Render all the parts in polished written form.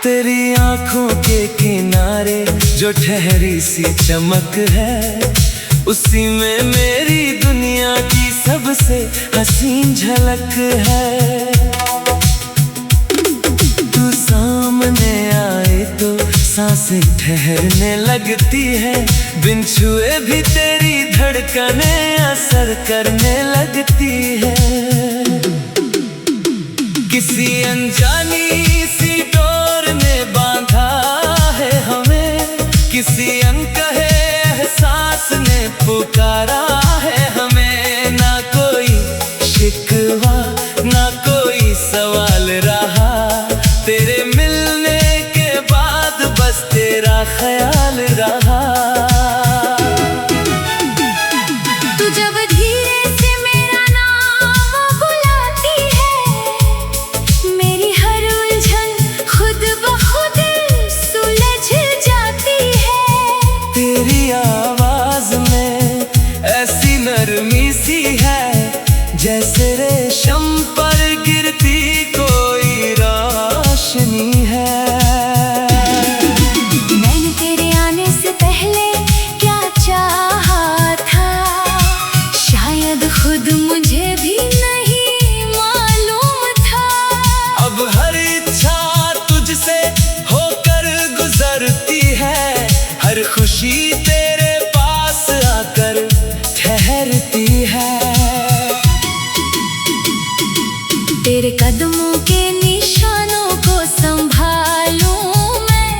तेरी आंखों के किनारे जो ठहरी सी चमक है, उसी में मेरी दुनिया की सबसे हसीन झलक है। तू सामने आए तो सांसें ठहरने लगती है, बिन छुए भी तेरी धड़कनें असर करने लगती है। किसी अनजानी सी डोर ने बांधा है हमें, किसी अनकहे एहसास ने पुकारा है हमें। ना कोई शिकवा ना कोई सवाल रहा, तेरे मिलने के बाद बस तेरा ख्याल रहा। नरमी सी है जैसे रेशम पर गिरती कोई रोशनी है। मैंने तेरे आने से पहले क्या चाहा था, शायद खुद मुझे भी नहीं मालूम था। अब हर इच्छा तुझसे होकर गुजरती है, हर खुशी तेरे पास आकर ठहरती है। तेरे कदमों के निशानों को संभालूं मैं,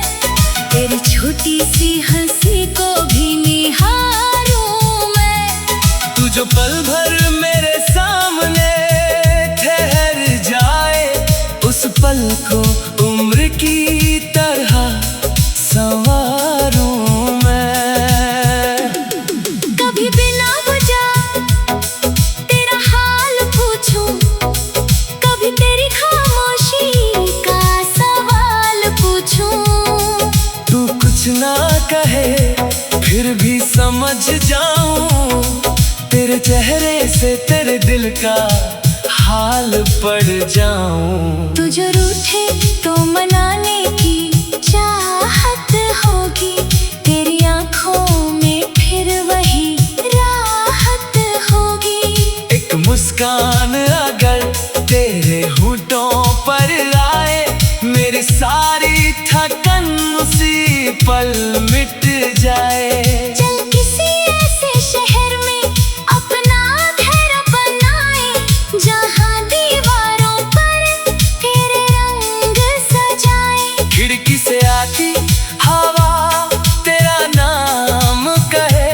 तेरी छोटी सी हंसी को भी निहारूं मैं। तू जो पल भर मेरे सामने ठहर जाए, उस पल को उम्र की तरह संवारूं मैं। ना कहे फिर भी समझ जाऊं, तेरे चेहरे से तेरे दिल का हाल पड़ जाऊं। तू जो रूठे तो मनाने की चाहत होगी, तेरी आंखों में फिर वही राहत होगी। एक मुस्कान अगर तेरे होठों पर आए, मेरी सारी थकन उसी पल मिट जाए। चल किसी ऐसे शहर में अपना घर बनाए, जहाँ दीवारों पर तेरे रंग सजाए। खिड़की से आती हवा तेरा नाम कहे,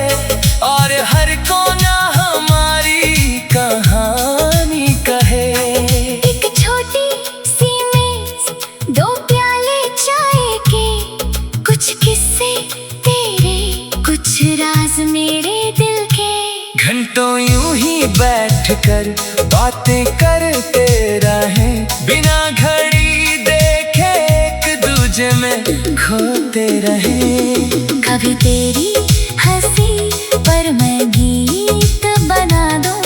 और हर कोना हमारी कहानी कहे। एक छोटी सी मेज, दो प्याले चाय के, कुछ किस्से तेरे कुछ राज मेरे दिल के। घंटों यूं ही बैठकर बातें करते रहें, बिना घड़ी देखे एक दूजे में खोते रहें। कभी तेरी हंसी पर मैं गीत बना दूं,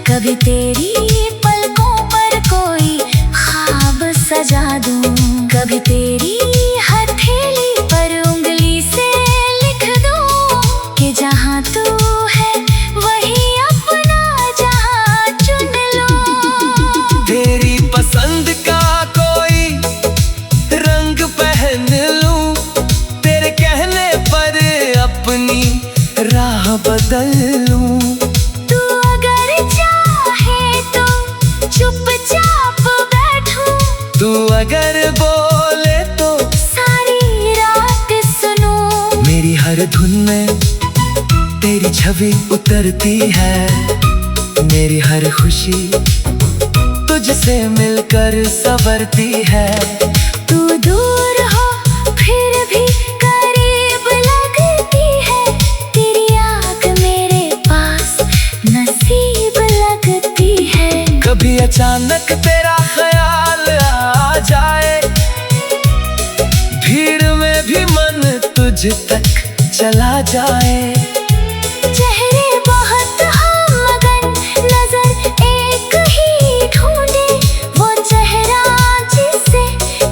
कभी तेरी पलकों पर कोई ख्वाब सजा दूं, कभी तेरी हथेली पर उंगली से लिख दूं कि जहाँ तू है वही अपना जहाँ चुन लो। तेरी पसंद का कोई रंग पहन लूं, तेरे कहने पर अपनी राह बदल लूं। तू अगर चाहे तो चुपचाप बैठूं, तू अगर बोले तो सारी रात सुनूं। मेरी हर धुन में तेरी छवि उतरती है, मेरी हर खुशी तुझसे मिलकर संवरती है। तू दूर हो फिर भी करीब लगती है, तेरी आँख मेरे पास नसीब लगती है। कभी अचानक तेरा ख्याल आ जाए, भीड़ में भी मन तुझ तक चला जाए। चेहरे बहुत हम मगन, नजर एक ही ढूंढे, वो चेहरा जिसे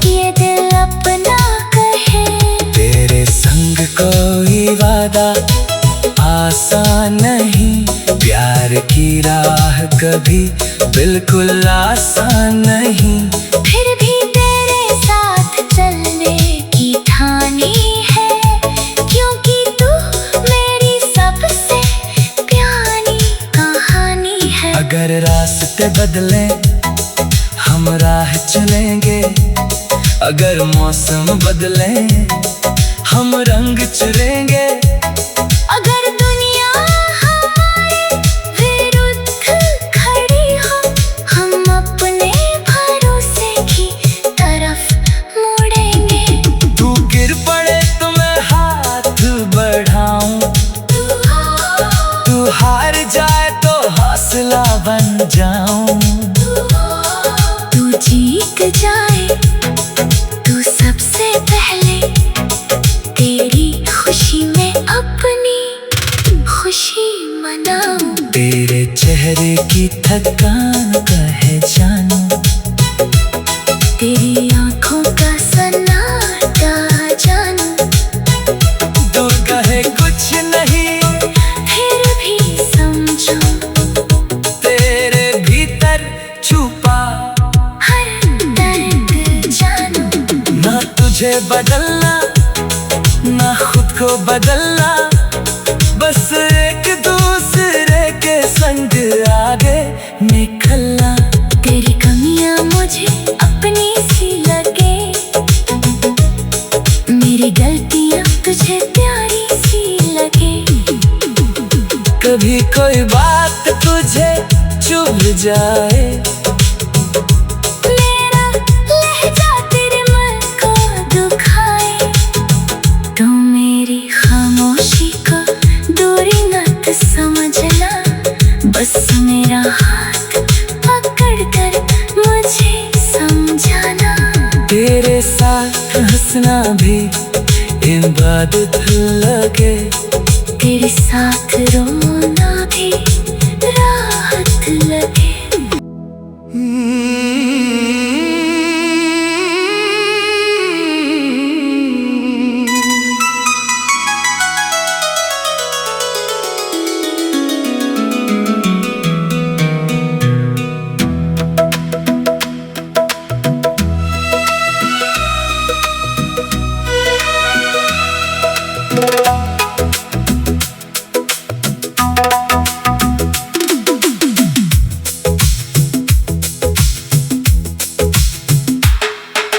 ये दिल अपना कहे। तेरे संग कोई वादा आसान नहीं, प्यार की राह कभी बिल्कुल आसान नहीं। फिर भी तेरे साथ चलने की ठानी है, क्योंकि तू मेरी सबसे प्यारी कहानी है। अगर रास्ते बदले हम राह चलेंगे, अगर मौसम बदले हम रंग चुरेंगे। अगर दुनिया हमारे विरुद्ध खड़ी हो, हम अपने भरोसे की तरफ मुड़ेंगे। तू गिर पड़े तो मैं हाथ बढ़ाऊं, तू हार जाए तो हौसला बन जाऊं। तू जीत जाए तू सबसे पहले, तेरी खुशी में अपनी खुशी मनाऊं। तेरे चेहरे की थकान कहे जानू, तेरी आँखों का सन्नाटा जानू। तू कहे कुछ नहीं फिर भी समझो, तेरे भीतर छुपा हर दर्द जानू। ना तुझे बदलना ना खुद को बदलना, बस एक दूसरे के संग आगे निकलना। तेरी कमियां मुझे अपनी सी लगे, मेरी गलतियां तुझे प्यारी सी लगे। कभी कोई बात तुझे चुभ जाए, मेरा लहजा तेरे मन को दुखाए, तो मेरी खामोशी को दूरी मत समझना, बस मेरा हाथ पकड़ कर मुझे समझाना। तेरे साथ हंसना भी इबादत लगे, तेरे साथ रोना भी राहत लगे।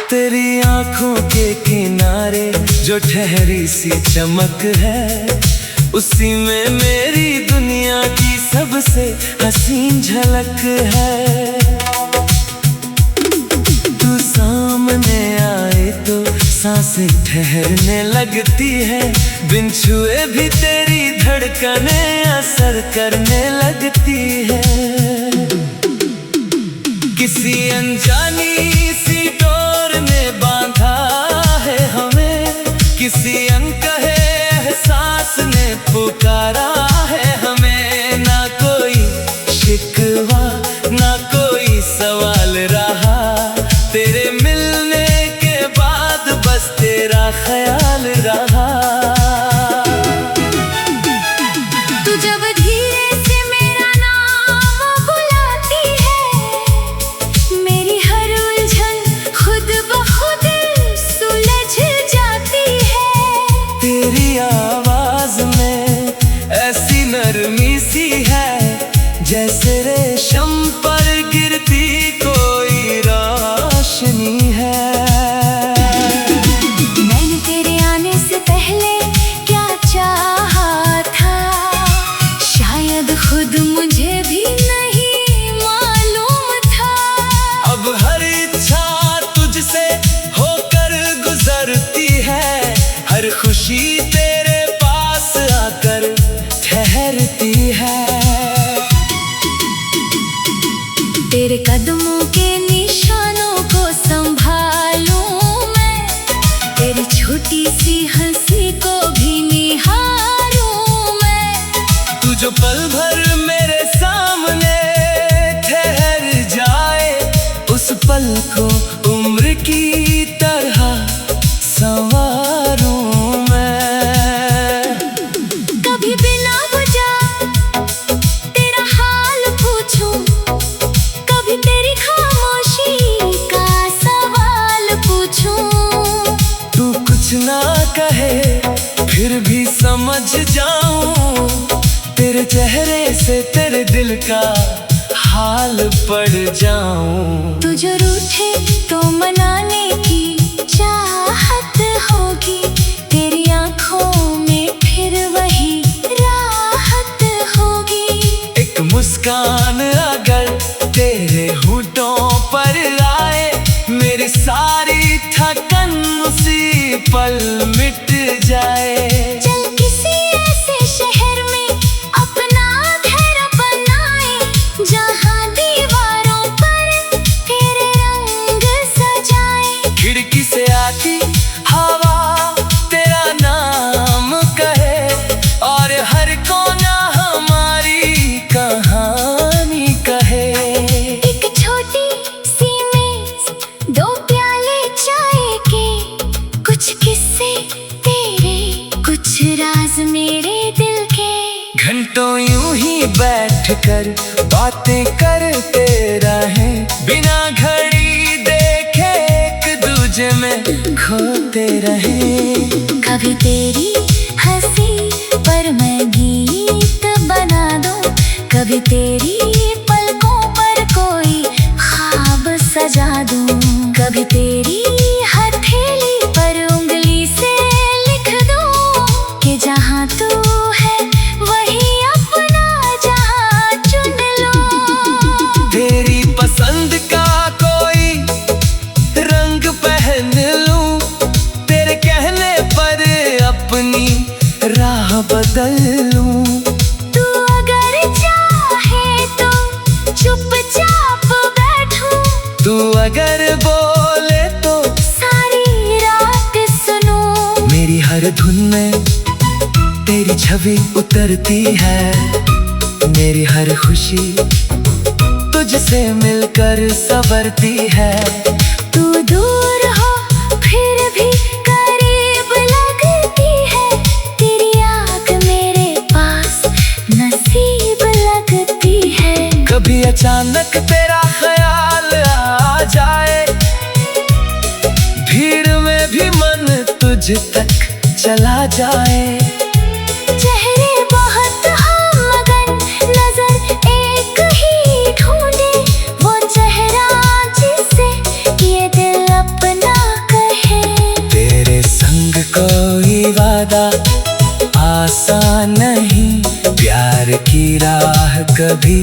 तेरी आंखों के किनारे जो ठहरी सी चमक है, उसी में मेरी दुनिया की सबसे हसीन झलक है। तू सामने आए तो सांसें ठहरने लगती है, बिन छुए भी तेरी धड़कनें असर करने लगती है। किसी अनजानी सी डोर ने बांधा है हमें, किसी अनकहे एहसास ने पुकारा है हमें। ना कोई शिकवा ना कोई सवाल रहा, तेरे मिलने के बाद बस तेरा ख्याल रहा। तू जब धीरे से मेरा नाम बुलाती है, मेरी हर उलझन खुद ब खुद सुलझ जाती है। तेरी आवाज में ऐसी खुशी तेरे पास आकर ठहरती है। तेरे कदमों के निशानों को संभालूं मैं, तेरी छोटी सी हंसी को भी निहारूं मैं। तू जो पल भर मेरे सामने ठहर जाए, उस पल को उम्र की तरह संवारूं मैं। कभी बिना वजह तेरा हाल पूछूं, कभी तेरी खामोशी का सवाल पूछूं। तू कुछ ना कहे फिर भी समझ जाऊं, तेरे चेहरे से तेरे दिल का हाल पड़ जाऊं। तू जो रूठे तो मनाने की चाहत होगी, तेरी आंखों में फिर वही राहत होगी। एक मुस्कान अगर तेरे होठों पर आए, मेरी सारी थकन उसी पल मिट जाए। चल किसी ऐसे शहर में अपना घर बनाए, जहाँ दीवारों पर तेरे रंग सजाए। खिड़की से आती हवा तेरा नाम कहे, और हर कोना हमारी कहानी कहे। एक छोटी सी मेज, दो प्याले चाय के, कुछ किस्से तेरे, कुछ राज मेरे दिल के। घंटों यूं ही बैठकर बातें करते रहे, बिना घड़ी देखे एक दूजे में खोते रहे। कभी तेरी हंसी पर मैं गीत बना दूं, कभी तेरी पलकों पर कोई ख्वाब सजा दूं। कभी तेरी हथेली पर उंगली से लिख दूं कि जहाँ तू है वही अपना जहाँ चुन लो। तेरी पसंद का कोई रंग पहन लूं, तेरे कहने पर अपनी राह बदल लूं। तू अगर चाहे तो चुपचाप बैठूं, तू अगर बोले तो सारी रात सुनूं। मेरी हर धुन में तेरी छवि उतरती है, मेरी हर खुशी तुझसे मिलकर संवरती है। तू दूर हो फिर भी करीब लगती है, तेरी आँख मेरे पास नसीब लगती है। कभी अचानक तेरा ख्याल आ जाए, भीड़ में भी मन तुझ तक चला जाए। चेहरे बहुत हम मगन नजर एक ही ढूंढे, वो चेहरा जिसे ये दिल अपना कहे। तेरे संग कोई वादा आसान नहीं, प्यार की राह कभी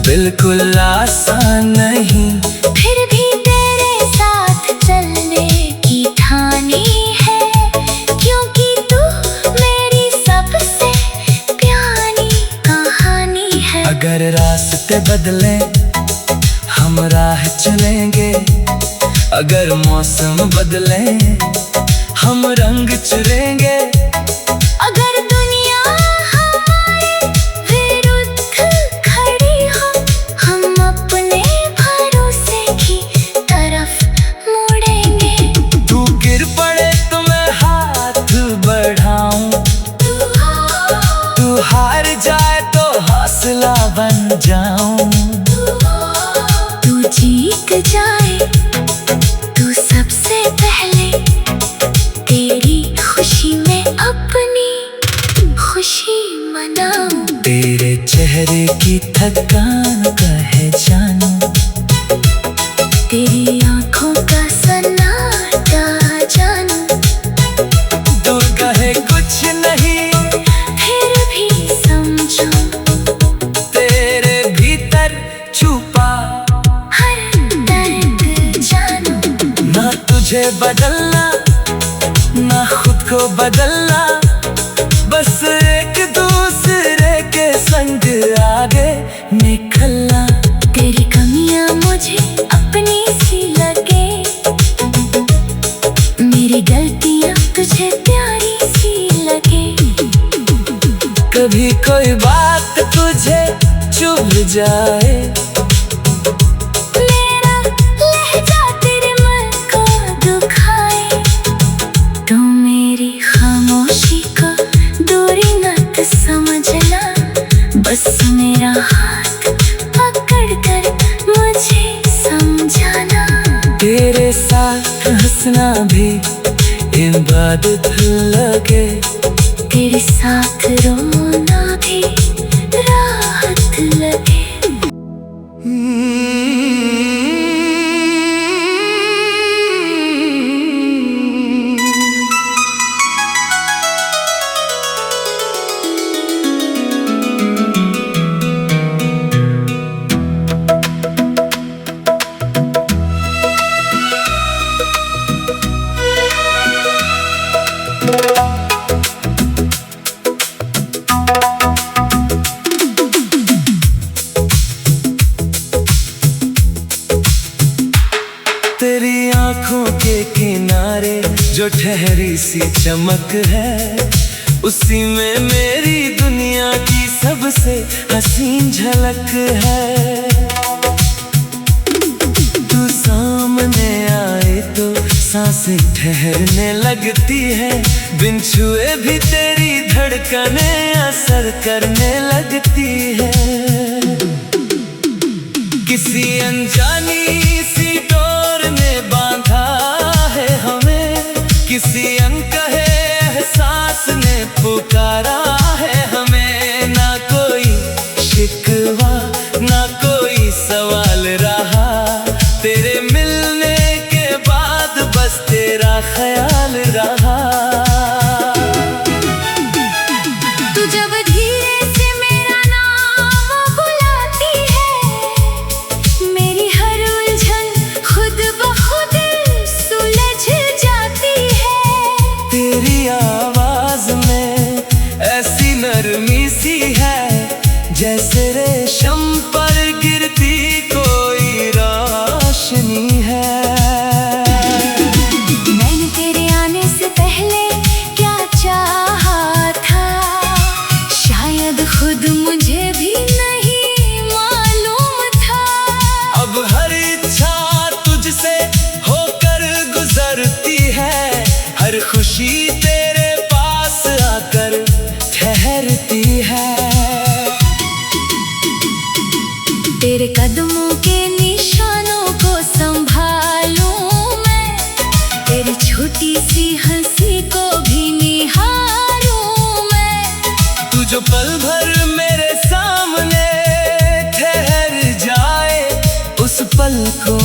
बिल्कुल आसान नहीं। फिर भी तेरे साथ चलने की ठानी है, क्योंकि तू मेरी सबसे प्यारी कहानी है। अगर रास्ते बदले हम राह चलेंगे, अगर मौसम बदले हम रंग चुरेंगे। अगर दुनिया हमारे विरुद्ध खड़ी हो, हम अपने भरोसे की तरफ मुड़ेंगे। तू गिर पड़े तो मैं हाथ बढ़ाऊं, तू हार जाए तो हौसला बन जाऊं। तू जीत जाए तू सबसे पहले, तेरी खुशी में अपनी खुशी मनाऊं। तेरे चेहरे की थकान कहे जानूं, तेरी आंखों का सन्नाटा जानूं। दूर कहे कुछ नहीं फिर भी समझो, तेरे भीतर छुपा हर दर्द जानूं। ना तुझे बदलना ना खुद को बदलना, बस एक दूसरे के संग आगे निकलना। तेरी कमियां मुझे अपनी सी लगे, मेरी गलतियां तुझे प्यारी सी लगे। कभी कोई बात तुझे चुभ जाए, मेरा लहजा तेरे मन को दुखाए, तो मेरी खामोशी को दूरी मत समझना, बस मेरा हाथ पकड़ कर मुझे समझाना। तेरे साथ हंसना भी इबादत लगे, तेरे साथ रोना भी राहत लगे। तेरी आंखों के किनारे जो ठहरी सी चमक है, उसी में मेरी दुनिया की सबसे हसीन झलक है। तू सामने आए तो सांसें ठहरने लगती है, बिन छुए भी तेरी धड़कनें असर करने लगती है। किसी अनजानी सी डोर ने बांधा है हमें, किसी अनकहे एहसास ने पुकारा है हमें। ना कोई शिकवा ना कोई सवाल रहा, तेरे मिलने के बाद बस तेरा ख्याल रहा। तू जब धीरे से मेरा नाम बुलाती है, मेरी हर उलझन खुद ब खुद सुलझ जाती है। तेरी आवाज में ऐसी नरमी सी है, जैसे रेशम पर गिरती कोई रोशनी है। मैंने तेरे आने से पहले क्या चाहा था, शायद खुद मुझे भी नहीं मालूम था। अब हर इच्छा तुझसे होकर गुजरती है, हर खुशी तेरे पास आकर ठहरती है। तेरे कदमों के निशानों को संभालूं मैं, तेरी छोटी सी हंसी को भी निहारूं मैं। तू जो पल भर मेरे सामने ठहर जाए, उस पल को